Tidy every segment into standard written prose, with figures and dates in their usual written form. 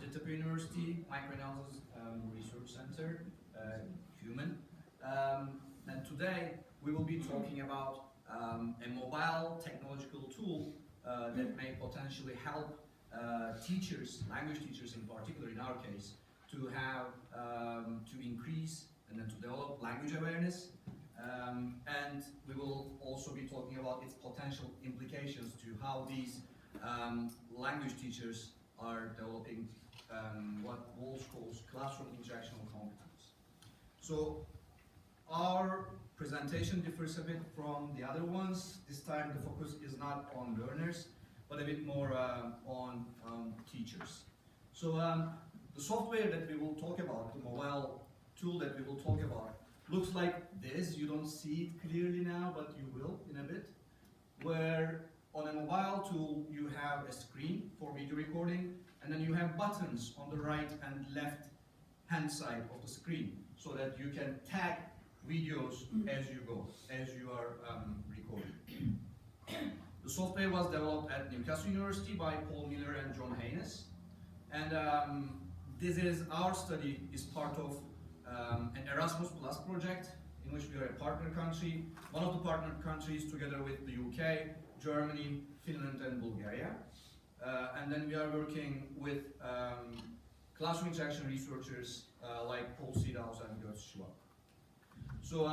ICOP University Microanalysis Research Center, Human. And today we will be talking about a mobile technological tool that may potentially help teachers, language teachers in particular in our case, to have, to increase and then to develop language awareness. And we will also be talking about its potential implications to how these language teachers are developing what Walsh calls classroom interactional competence. So our presentation differs a bit from the other ones. This time the focus is not on learners, but a bit more on teachers. So the software that we will talk about, the mobile tool that we will talk about, looks like this. You don't see it clearly now, but you will in a bit. Where on a mobile tool you have a screen for video recording, and then you have buttons on the right and left hand side of the screen, so that you can tag videos as you go, as you are recording. The software was developed at Neuchâtel University by Paul Miller and John Haynes, and this is our study is part of an Erasmus Plus project in which we are a partner country, one of the partner countries together with the UK, Germany, Finland and Bulgaria. And then we are working with classroom interaction researchers like Paul Sert and Götz Schwab. So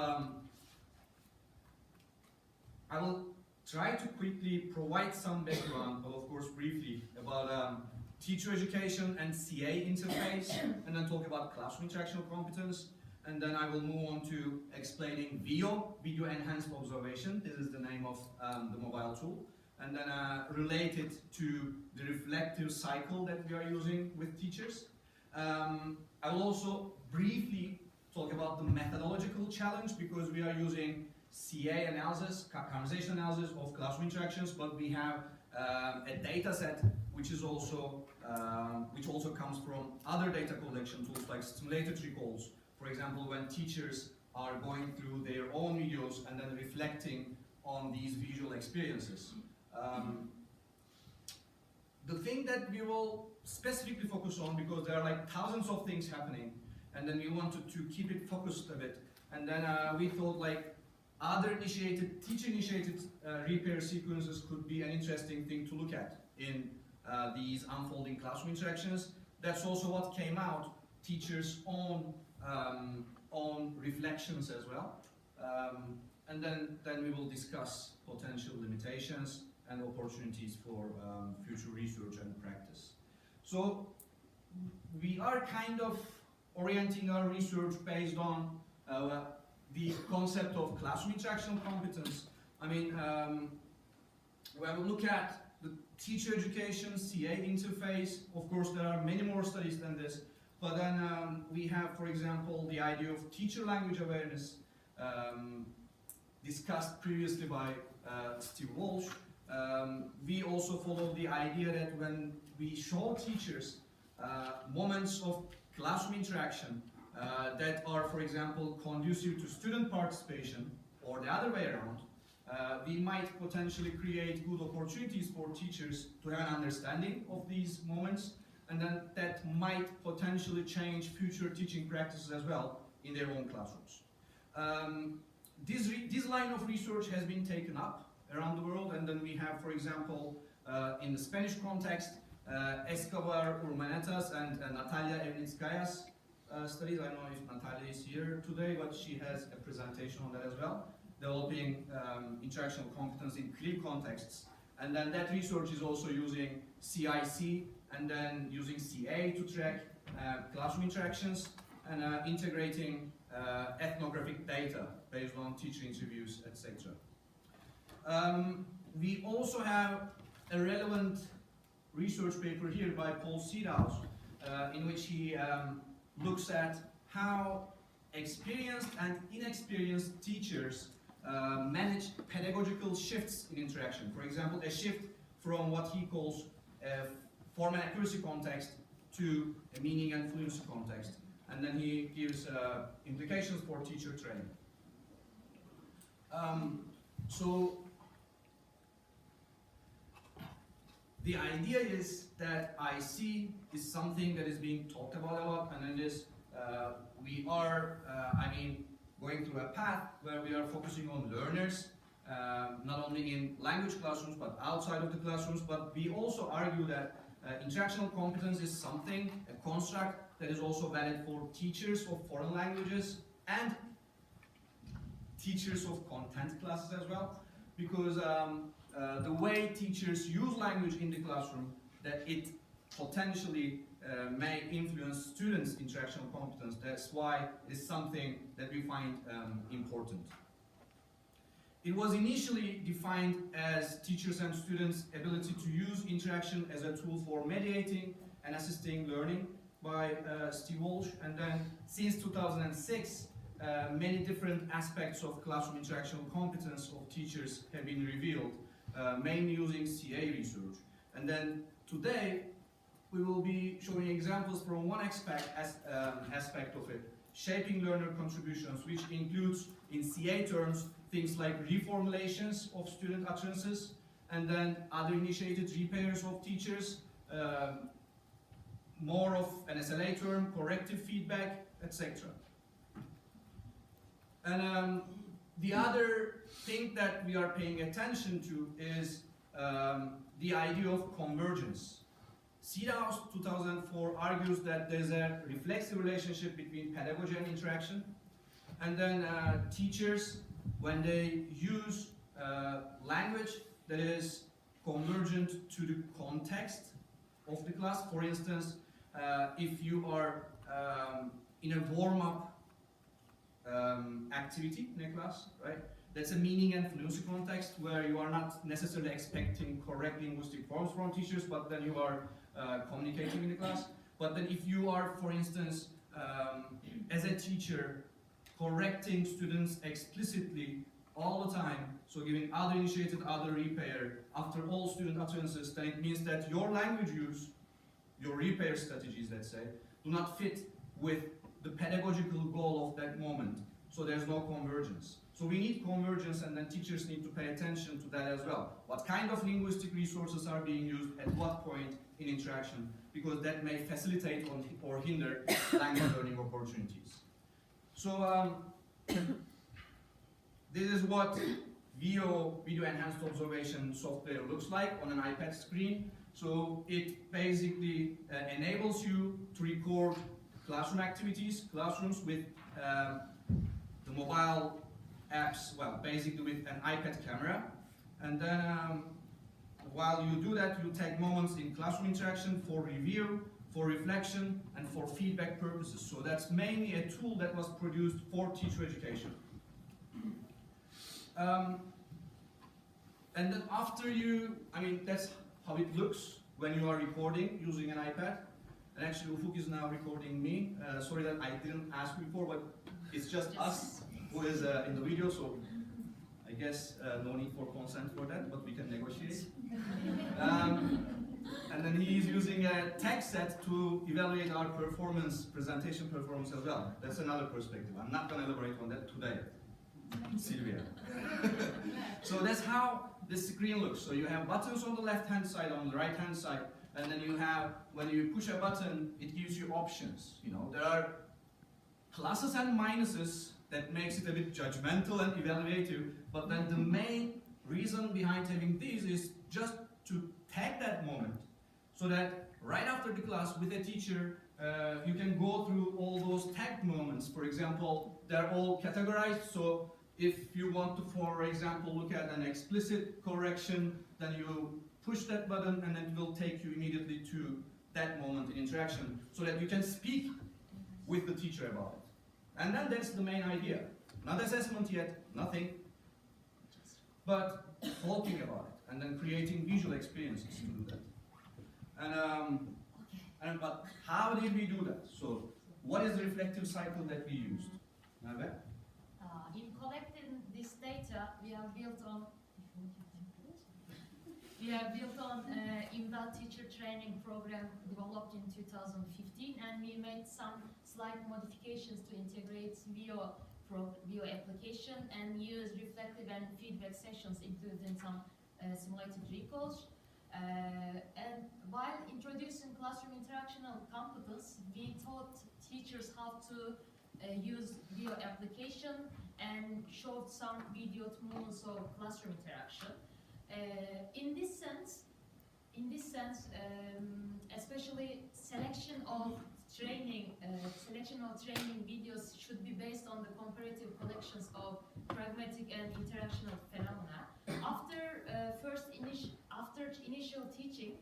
I will try to quickly provide some background, but of course briefly, about teacher education and CA interface, and then talk about classroom interactional competence, and then I will move on to explaining VEO, Video Enhanced Observation. This is the name of the mobile tool, and then relate it to the reflective cycle that we are using with teachers. I will also briefly talk about the methodological challenge, because we are using CA analysis, conversation analysis of classroom interactions, but we have a data set which is also which also comes from other data collection tools like stimulated recalls. For example, when teachers are going through their own videos and then reflecting on these visual experiences. The thing that we will specifically focus on, because there are like thousands of things happening, and then we wanted to keep it focused a bit, and then we thought like other initiated, teacher-initiated repair sequences could be an interesting thing to look at in these unfolding classroom interactions. That's also what came out, teachers' own reflections as well. And then we will discuss potential limitations and opportunities for future research and practice. So we are kind of orienting our research based on the concept of classroom interactional competence. I mean, when we look at the teacher education, CA interface, of course there are many more studies than this, but then we have, for example, the idea of teacher language awareness, discussed previously by Steve Walsh. We also follow the idea that when we show teachers moments of classroom interaction that are, for example, conducive to student participation, or the other way around, we might potentially create good opportunities for teachers to have an understanding of these moments, and then that might potentially change future teaching practices as well in their own classrooms. This line of research has been taken up around the world, and then we have, for example, in the Spanish context, Escobar Urmanetas and Natalia Evnitskaya's studies. I don't know if Natalia is here today, but she has a presentation on that as well, developing interactional competence in clear contexts. And then that research is also using CIC and then using CA to track classroom interactions, and integrating ethnographic data based on teacher interviews, etc. We also have a relevant research paper here by Paul Sert, in which he looks at how experienced and inexperienced teachers manage pedagogical shifts in interaction. For example, a shift from what he calls a form and accuracy context to a meaning and fluency context. And then he gives implications for teacher training. So the idea is that IC is something that is being talked about a lot, and in this we are, going through a path where we are focusing on learners, not only in language classrooms but outside of the classrooms, but we also argue that interactional competence is something, a construct that is also valid for teachers of foreign languages and teachers of content classes as well, because the way teachers use language in the classroom, that it potentially may influence students' interactional competence. That's why it's something that we find important. It was initially defined as teachers and students' ability to use interaction as a tool for mediating and assisting learning by Steve Walsh, and then since 2006 many different aspects of classroom interactional competence of teachers have been revealed, mainly using CA research. And then today we will be showing examples from one aspect of it, shaping learner contributions, which includes in CA terms things like reformulations of student utterances, and then other initiated repairs of teachers, more of an SLA term, corrective feedback, etc. And the other thing that we are paying attention to is the idea of convergence. Seedhouse 2004 argues that there's a reflexive relationship between pedagogy and interaction, and then teachers, when they use language that is convergent to the context of the class. For instance, if you are in a warm-up activity in a class, right? That's a meaning and fluency context where you are not necessarily expecting correct linguistic forms from teachers, but then you are communicating in the class. But then if you are, for instance, as a teacher, correcting students explicitly all the time, so giving other initiated, other repair after all student utterances, then it means that your language use, your repair strategies, let's say, do not fit with the pedagogical goal of that moment. So there's no convergence. So we need convergence, and then teachers need to pay attention to that as well. What kind of linguistic resources are being used at what point in interaction, because that may facilitate or hinder language learning opportunities. So this is what VEO, Video Enhanced Observation software, looks like on an iPad screen. So it basically enables you to record classroom activities, classrooms with the mobile apps, well, basically with an iPad camera. And then while you do that, you take moments in classroom interaction for review, for reflection, and for feedback purposes. So that's mainly a tool that was produced for teacher education. And then after you, that's how it looks when you are recording using an iPad. And actually Ufuk is now recording me. Sorry that I didn't ask before, but it's just us who is in the video, so I guess no need for consent for that, but we can negotiate. And then he is using a text set to evaluate our performance, presentation performance as well. That's another perspective. I'm not going to elaborate on that today. Sylvia. So that's how the screen looks. So you have buttons on the left-hand side, on the right-hand side, and then you have, when you push a button, it gives you options. You know, there are pluses and minuses that makes it a bit judgmental and evaluative, but then the main reason behind having these is just to tag that moment, so that right after the class with a teacher, you can go through all those tagged moments. For example, they're all categorized, so if you want to, for example, look at an explicit correction, then you push that button and it will take you immediately to that moment in interaction, so that you can speak with the teacher about it. And then that's the main idea. Not assessment yet, nothing, but talking about it, and then creating visual experiences to do that. But how did we do that? So, what is the reflective cycle that we used? Merve? In collecting this data, we have built on IMDA teacher training program developed in 2015, and we made some slight modifications to integrate VEO application and use reflective and feedback sessions, including some simulated recalls. And while introducing classroom interactional competence, we taught teachers how to use VEO application and showed some video tools of classroom interaction. In this sense, especially selection of training videos should be based on the comparative collections of pragmatic and interactional phenomena. After initial teaching,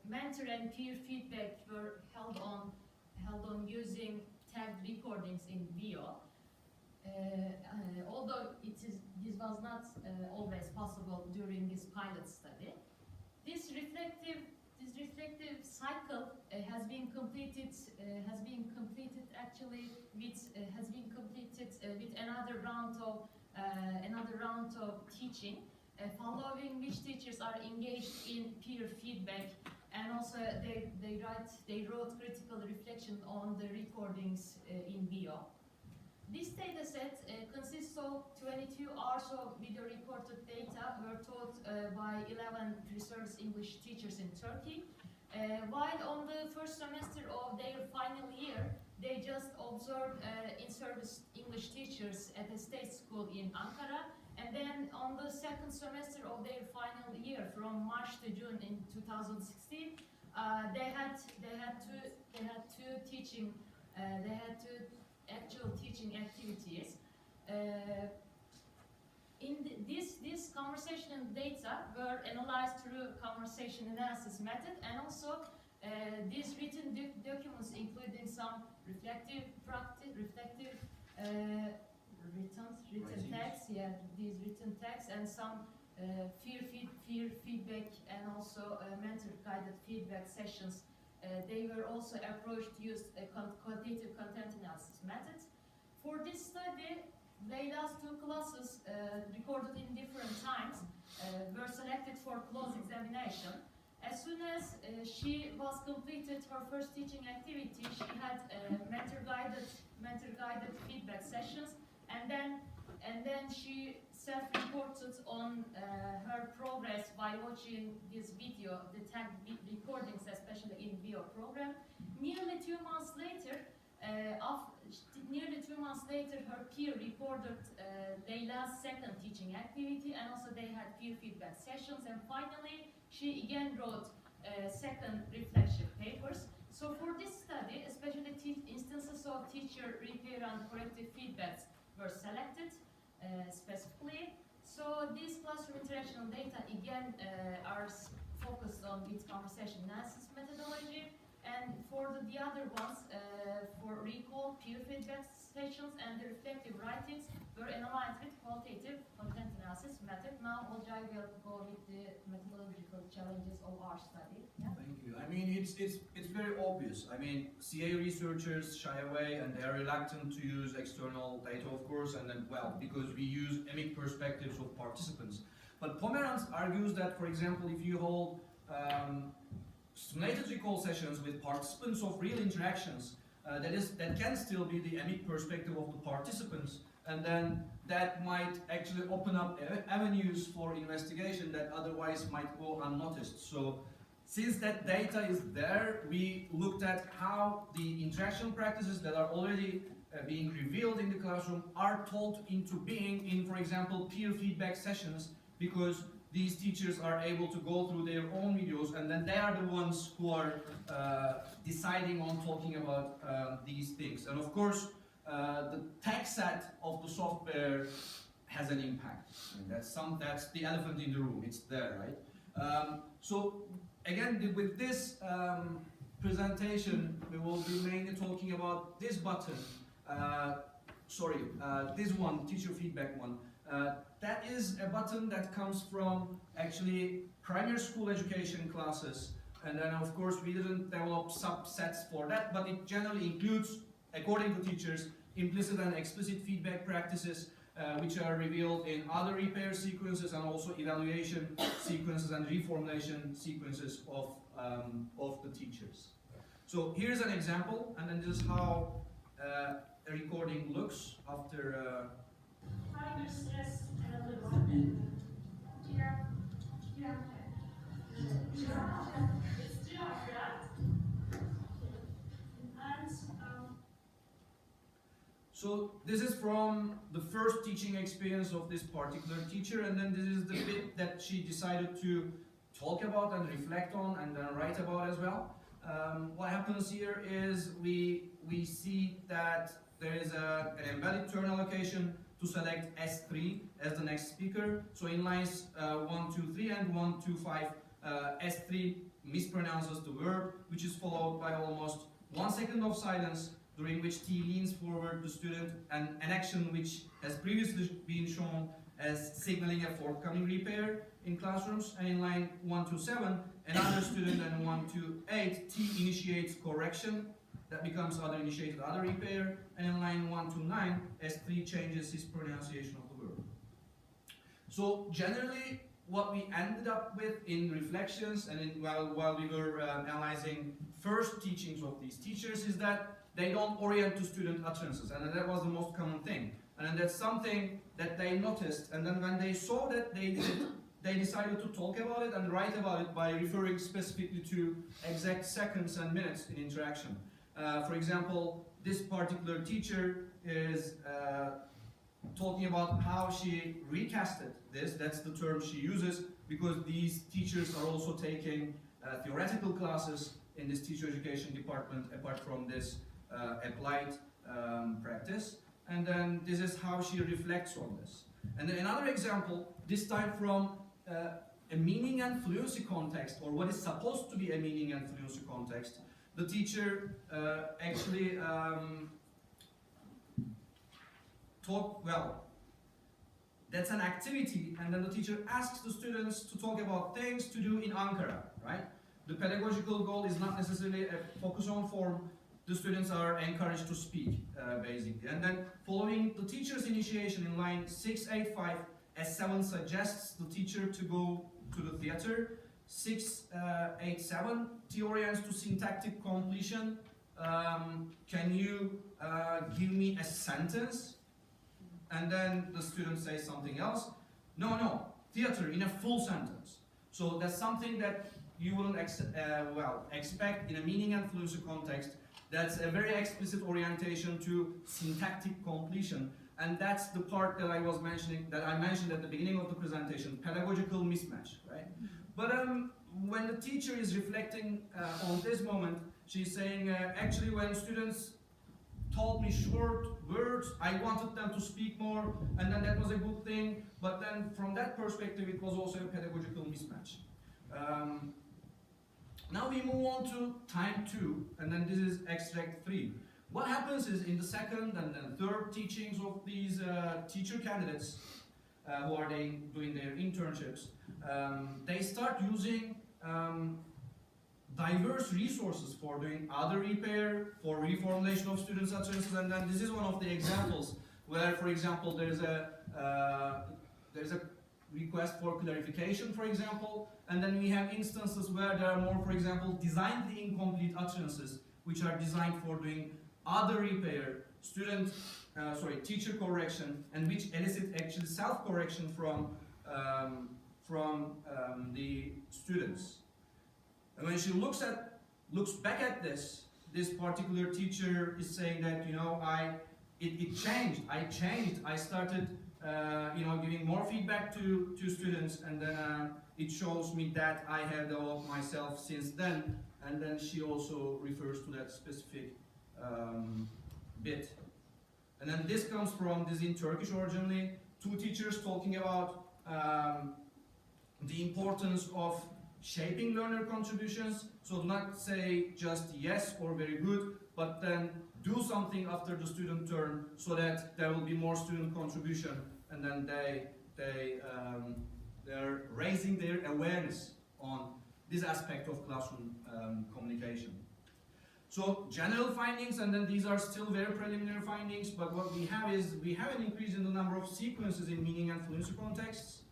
mentor and peer feedback were held on using tagged recordings in VEO. Although this was not always possible during this pilot study. This reflective cycle has been completed with another round of teaching, following which teachers are engaged in peer feedback, and also they wrote critical reflection on the recordings in VEO. This data set consists of 22 hours of video recorded data were taught by 11 research English teachers in Turkey. While on the first semester of their final year, they just observed in-service English teachers at a state school in Ankara. And then on the second semester of their final year, from March to June in 2016, they had two actual teaching activities. This conversational data were analyzed through conversation analysis method, and also these written documents, including some reflective written text, these written texts, and some peer feedback, and also mentor guided feedback sessions. They were also approached to use a quantitative content analysis method. For this study, Leyla's two classes recorded in different times were selected for close examination. As soon as she was completed her first teaching activity, she had mentor-guided feedback sessions, and then she self-reported on her progress by watching this video, the tagged recordings, especially in VEO program. Nearly 2 months later, her peer recorded Leyla's second teaching activity, and also they had peer feedback sessions. And finally, she again wrote second reflection papers. So for this study, especially instances of teacher repair and corrective feedbacks were selected specifically. So these classroom interactional data again are focused on its conversation analysis methodology, and for the other ones, for recall, peer feedback sessions, and the reflective writings were analyzed with qualitative content analysis method. Now Olcay will go with the methodological challenges of our study. Yeah? Thank you. I mean, it's very obvious. I mean, CA researchers shy away and they are reluctant to use external data, of course, and then, well, because we use emic perspectives of participants. But Pomerantz argues that, for example, if you hold stimulated recall sessions with participants of real interactions, that can still be the emic perspective of the participants, and then that might actually open up avenues for investigation that otherwise might go unnoticed. So since that data is there, we looked at how the interaction practices that are already being revealed in the classroom are taught into being in, for example, peer feedback sessions, because these teachers are able to go through their own videos, and then they are the ones who are deciding on talking about these things. And of course, the tech set of the software has an impact. And that's the elephant in the room. It's there, right? So again, with this presentation, we will be mainly talking about this button. This one, teacher feedback one. That is a button that comes from actually primary school education classes, and then of course we didn't develop subsets for that, but it generally includes, according to teachers, implicit and explicit feedback practices which are revealed in other repair sequences and also evaluation sequences and reformulation sequences of the teachers. So here's an example, and then this is how a recording looks after It's true, right? And So this is from the first teaching experience of this particular teacher, and then this is the bit that she decided to talk about and reflect on and then write about as well. What happens here is we see that there is an embedded turn allocation to select S3 as the next speaker. So in lines 1, 2, 3 and 1, 2, 5, S3 mispronounces the word, which is followed by almost 1 second of silence, during which T leans forward the student, and an action which has previously been shown as signaling a forthcoming repair in classrooms. And in line 1 to 7, another student, and 1 to 8, T initiates correction, that becomes other initiated other repair, and in line 1 to 9, S3 changes his pronunciation of the word. So generally, what we ended up with in reflections and while we were analyzing first teachings of these teachers is that they don't orient to student utterances, and that was the most common thing. And that's something that they noticed, and then when they saw that they did it, they decided to talk about it and write about it by referring specifically to exact seconds and minutes in interaction. For example, this particular teacher is talking about how she recasted this. That's the term she uses, because these teachers are also taking theoretical classes in this teacher education department apart from this applied practice. And then this is how she reflects on this. And then another example, this time from a meaning and fluency context, or what is supposed to be a meaning and fluency context. The teacher actually that's an activity, and then the teacher asks the students to talk about things to do in Ankara, right? The pedagogical goal is not necessarily a focus on form. The students are encouraged to speak, basically. And then following the teacher's initiation in line 685, S7 suggests the teacher to go to the theater. 687, T orients to syntactic completion. Can you give me a sentence? And then the student says something else. No, theater in a full sentence. So that's something that you wouldn't expect in a meaning and fluency context. That's a very explicit orientation to syntactic completion. And that's the part that I mentioned at the beginning of the presentation, pedagogical mismatch, right? But when the teacher is reflecting on this moment, she's saying, actually when students told me short words, I wanted them to speak more, and then that was a good thing, but then from that perspective it was also a pedagogical mismatch. Now we move on to time 2, and then this is extract 3. What happens is in the second and then third teachings of these teacher candidates who are doing their internships, they start using diverse resources for doing other repair, for reformulation of students' utterances, and then this is one of the examples where, for example, there's a request for clarification, for example, and then we have instances where there are more, for example, designedly incomplete utterances, which are designed for doing other repair, teacher correction, and which elicit actually self-correction from the students. And when she looks back at this particular teacher is saying that, you know, it changed. I changed. I started, giving more feedback to students, and then it shows me that I have developed myself since then. And then she also refers to that specific bit. And then this comes from this in Turkish originally. 2 teachers talking about the importance of shaping learner contributions. So do not say just yes or very good, but then do something after the student turn so that there will be more student contribution, and then they're raising their awareness on this aspect of classroom communication. So general findings, and then these are still very preliminary findings, but what we have is we have an increase in the number of sequences in meaning and fluency contexts.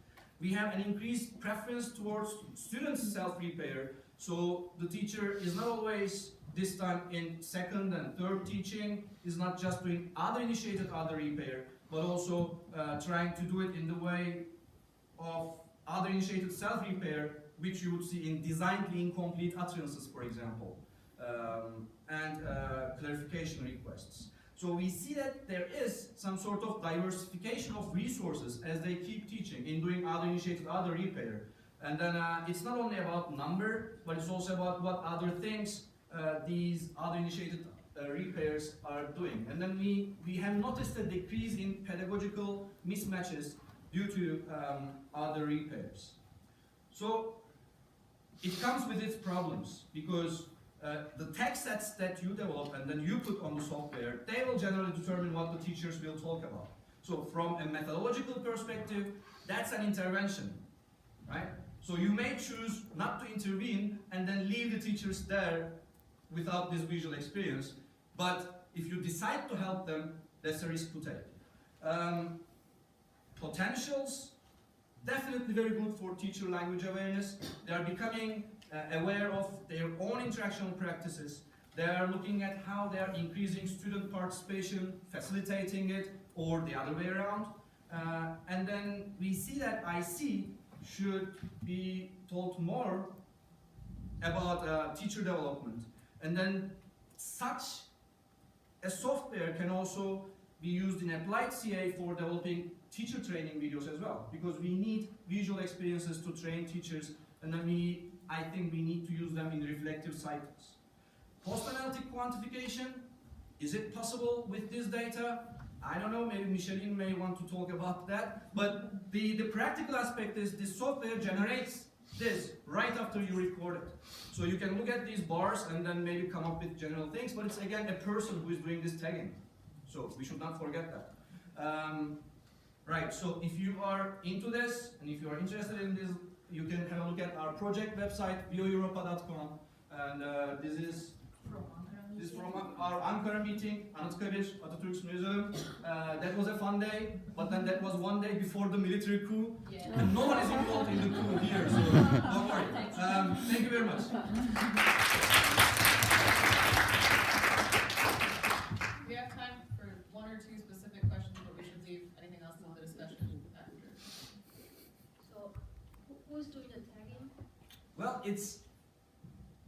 We have an increased preference towards students' self-repair. So the teacher is not always, this time in second and third teaching, is not just doing other initiated other repair, but also trying to do it in the way of other initiated self-repair which you would see in designed incomplete utterances, for example, and clarification requests. So we see that there is some sort of diversification of resources as they keep teaching in doing other initiated, other repair. And then it's not only about number, but it's also about what other things these other initiated repairs are doing. And then we have noticed a decrease in pedagogical mismatches due to other repairs. So it comes with its problems, because the text sets that you develop and then you put on the software, they will generally determine what the teachers will talk about. So from a methodological perspective, that's an intervention, right? So you may choose not to intervene and then leave the teachers there without this visual experience, but if you decide to help them, that's a risk to take. Potentials, definitely very good for teacher language awareness. They are becoming aware of their own interactional practices. They are looking at how they are increasing student participation, facilitating it, or the other way around. And then we see that IC should be told more about teacher development. And then such a software can also be used in applied CA for developing teacher training videos as well, because we need visual experiences to train teachers, and then I think we need to use them in reflective cycles. Post-analytic quantification, is it possible with this data? I don't know, maybe Micheline may want to talk about that, but the practical aspect is this software generates this right after you record it. So you can look at these bars and then maybe come up with general things, but it's again a person who is doing this tagging. So we should not forget that. Right, so if you are into this, and if you are interested in this, you can have a look at our project website, VEOEuropa.com, and this is from our Ankara meeting, Anıtkabir, Atatürk's Museum. That was a fun day, but then that was one day before the military coup, and no one is involved in the coup here, so don't worry. Thank you very much. We have time for one or two specific questions, but we should leave anything else to the discussion after. So, who's doing the tagging? Well,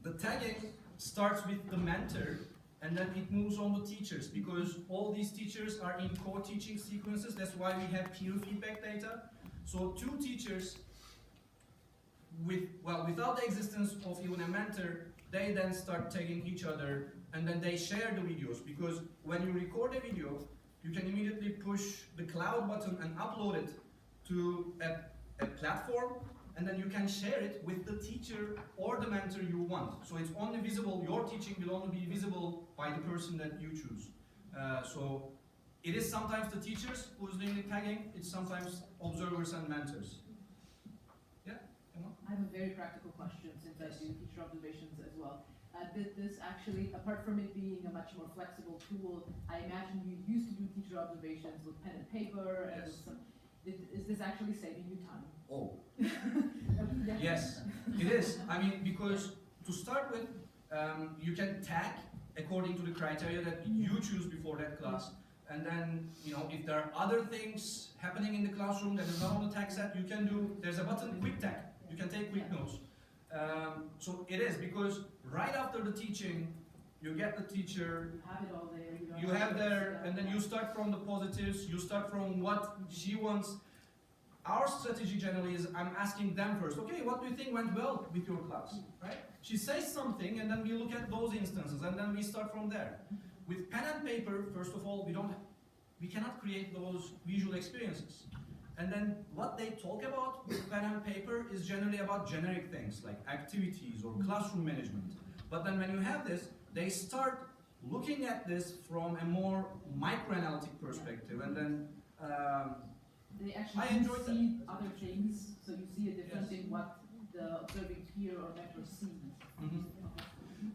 the tagging starts with the mentor, and then it moves on to teachers, because all these teachers are in co-teaching sequences. That's why we have peer feedback data. So two teachers, without the existence of even a mentor, they then start tagging each other, and then they share the videos, because when you record a video, you can immediately push the cloud button and upload it to a platform, and then you can share it with the teacher or the mentor you want. So it's only visible, your teaching will only be visible by the person that you choose. So it is sometimes the teachers who's doing the tagging, it's sometimes observers and mentors. Yeah? I have a very practical question, since I do teacher observations as well. Did this actually, apart from it being a much more flexible tool, I imagine you used to do teacher observations with pen and paper, and with some. Is this actually saving you time? Oh. Yes, it is. I mean, because to start with, you can tag according to the criteria that you choose before that class. And then, if there are other things happening in the classroom that is not on the tag set, you can do, there's a button, quick tag. You can take quick notes. So it is, because right after the teaching, you get the teacher, You have it all there. you have there, and then you start from the positives, you start from what she wants. Our strategy generally is, I'm asking them first, okay, what do you think went well with your class, right? She says something, and then we look at those instances, and then we start from there. With pen and paper, first of all, we cannot create those visual experiences. And then what they talk about with pen and paper is generally about generic things, like activities or classroom management. But then when you have this, they start looking at this from a more microanalytic perspective, and then they actually see other things, so you see a difference in what the observing peer or mentor sees.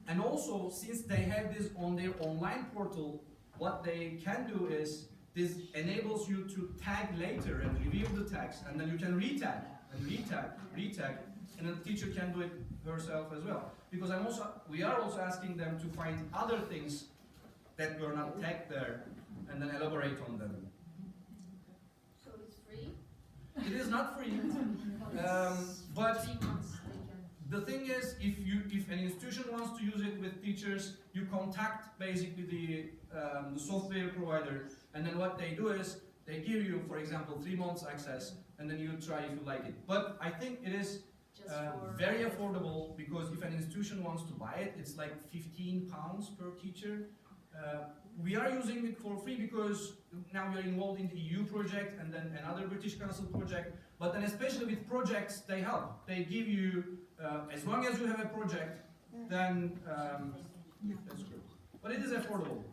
And also, since they have this on their online portal, what they can do is, this enables you to tag later and review the tags, and then you can retag and retag, and the teacher can do it herself as well. Because we are also asking them to find other things that were not tagged there, and then elaborate on them. So it's free? It is not free, but the thing is, if an institution wants to use it with teachers, you contact basically the software provider, and then what they do is they give you, for example, 3 months access, and then you try if you like it. But I think it is very affordable, because if an institution wants to buy it, it's like £15 per teacher. We are using it for free because now we are involved in the EU project and then another British Council project. But then especially with projects, they help. They give you, as long as you have a project, then that's good. But it is affordable.